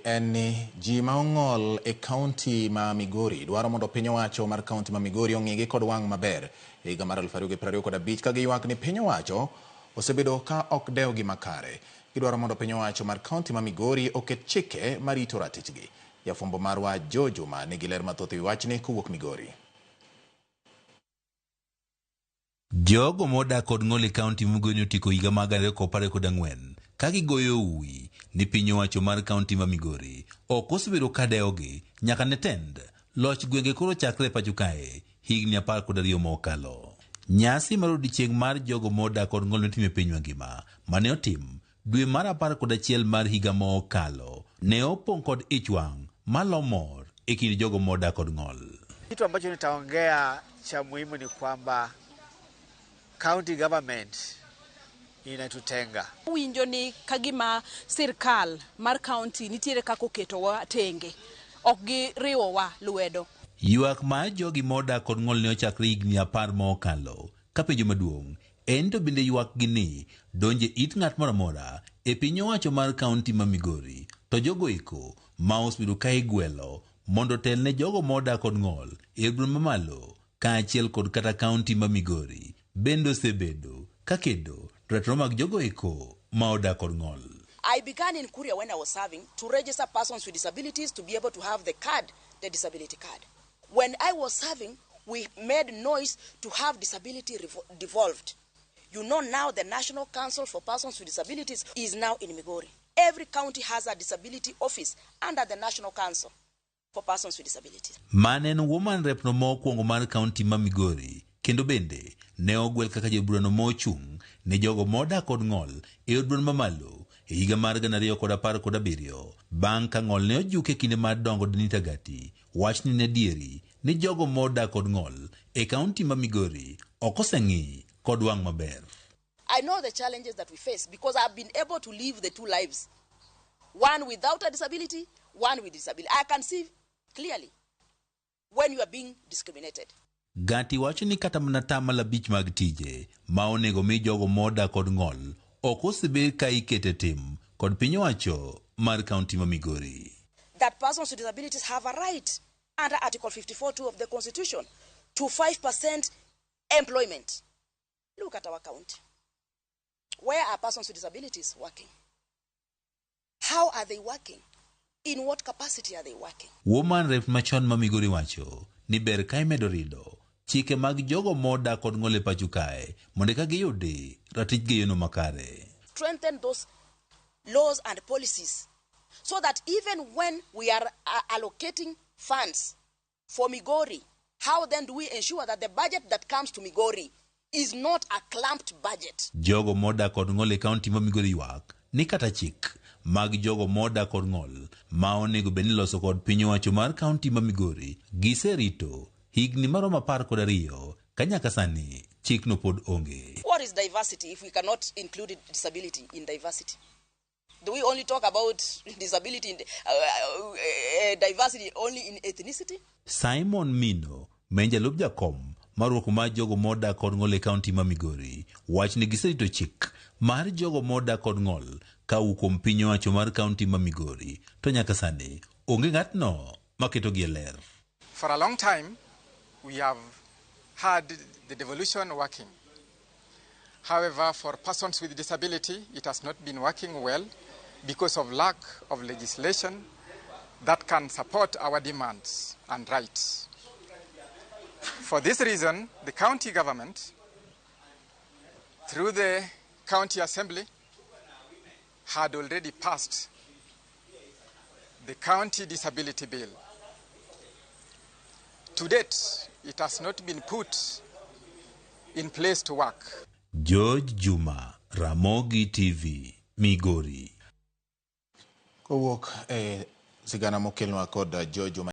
En ni ji ma ong'ol e kaunti ma Migori dwaro mondo piny owacho mar kaunti ma Migori ong'igi kod wang' maber e higa mar 2025 ka giywak ni piny owacho osebedo ka ok dew gima kare. Gidwaro mondo piny owacho mar kaunti ma Migori oket chike marito ratichgi. Jafwambo marwa Joe Juma nigi ler mathoth ewi wachni kowuok Migori. Jogo modak kod ng'ol e kaunti ma Migori otiko higa mag 2014 ka gigoyo uwi ni piny owacho mar kaunti ma Migori ok osebedo ka dewogi nyaka ne tend loch gwenge koro chakre pacho kae higni 12 mokalo. Nyasi mar odiechieng' mar jogo modak kod ng'ol notim e piny mangima mane otim dwe mar 11 mar higa mokalo ne opong' kod ich wang' malomor e kind jogo modak kod ng'ol. Kitu ambacho nitaongea cha muhimu ni kwamba county government inatutenga. Winjo ni kagima sirkal mar county nitiere kako ketowa tenge, ok giriwowa lwedo. Ywak ma jogi modak kod ng'ol ne ochakre higni 10 mokalo ka penjo maduong' en to bende ywak gi ni donje it ng'at moro amora e piny owacho mar kaunti ma Migori to jogo eko ma osebedo ka igwelo mondo tel ne jogo modak kod ng'ol e bura mamalo kaachiel kod kata kaunti ma Migori bende osebedo ka kedo ratiro mag jogo eko ma odak kod ng'ol. I began in Kuria when I was serving to register persons with disabilities to be able to have the card, the disability card. When I was serving, we made noise to have disability devolved. You know now the National Council for Persons with Disabilities is now in Migori. Every county has a disability office under the National Council for Persons with Disabilities. Manen woman rep no mokwongo mar kaunti ma Migori kendo bende ne ogwel kaka joburano mochung' ne jogo modak kod ng'ol e od bura mamalo e higa mar 2017 bang' ka ng'ol ne ojuke kinde mar dongo Denita Gati wach ni nedieri ni jogo modak kod ng'ol e kaunti ma Migori ok oseng'i kod wang' maber. I know the challenges that we face because I've been able to live the two lives. One without a disability, one with disability. I can see clearly when you are being discriminated. Gati wacho ni kata mana tamala bich mag tije ma onego mi jogo modak kod ng'ol ok osebed ka ikete tim kod piny owacho mar kaunti ma Migori. That persons with disabilities have a right under Article 54(2) of the Constitution to 5% employment. Look at our county. Where are persons with disabilities working? How are they working? In what capacity are they working? Woman rep machon ma Migori wacho ni ber ka imedo rido chike mag jogo modak kod ng'ol e pacho kae mondo ka giyudi ratich gi yono makare. Strengthen those laws and policies so that even when we are allocating funds for Migori, how then do we ensure that the budget that comes to Migori is not a clamped budget? Jogo modak kod ng'ol e kaunti ma Migori ywak ni kata chik mag jogo modak kod ng'ol ma onego bed ni loso kod piny owacho mar kaunti ma Migori giserito higni maromo 12 ka nyaka sani chik no pod onge. What is diversity if we cannot include disability in diversity? Do we only talk about disability in diversity only in ethnicity? Simon Mino menja lub jakom maruoko mar jogo modak kod ng'ol e kaunti ma Migori wach ni giserito chik mar jogo modak kod ng'ol ka ukom piny owacho mar kaunti ma Migori to nyaka sani onge ng'atno maketo gi ler. For a long time we have had the devolution working. However, for persons with disability it has not been working well because of lack of legislation that can support our demands and rights. For this reason, the county government, through the county assembly, had already passed the county disability bill. To date, it has not been put in place to work. George Juma, Ramogi TV, Migori. Kowuok sigana mokelnwa kod Joe Juma.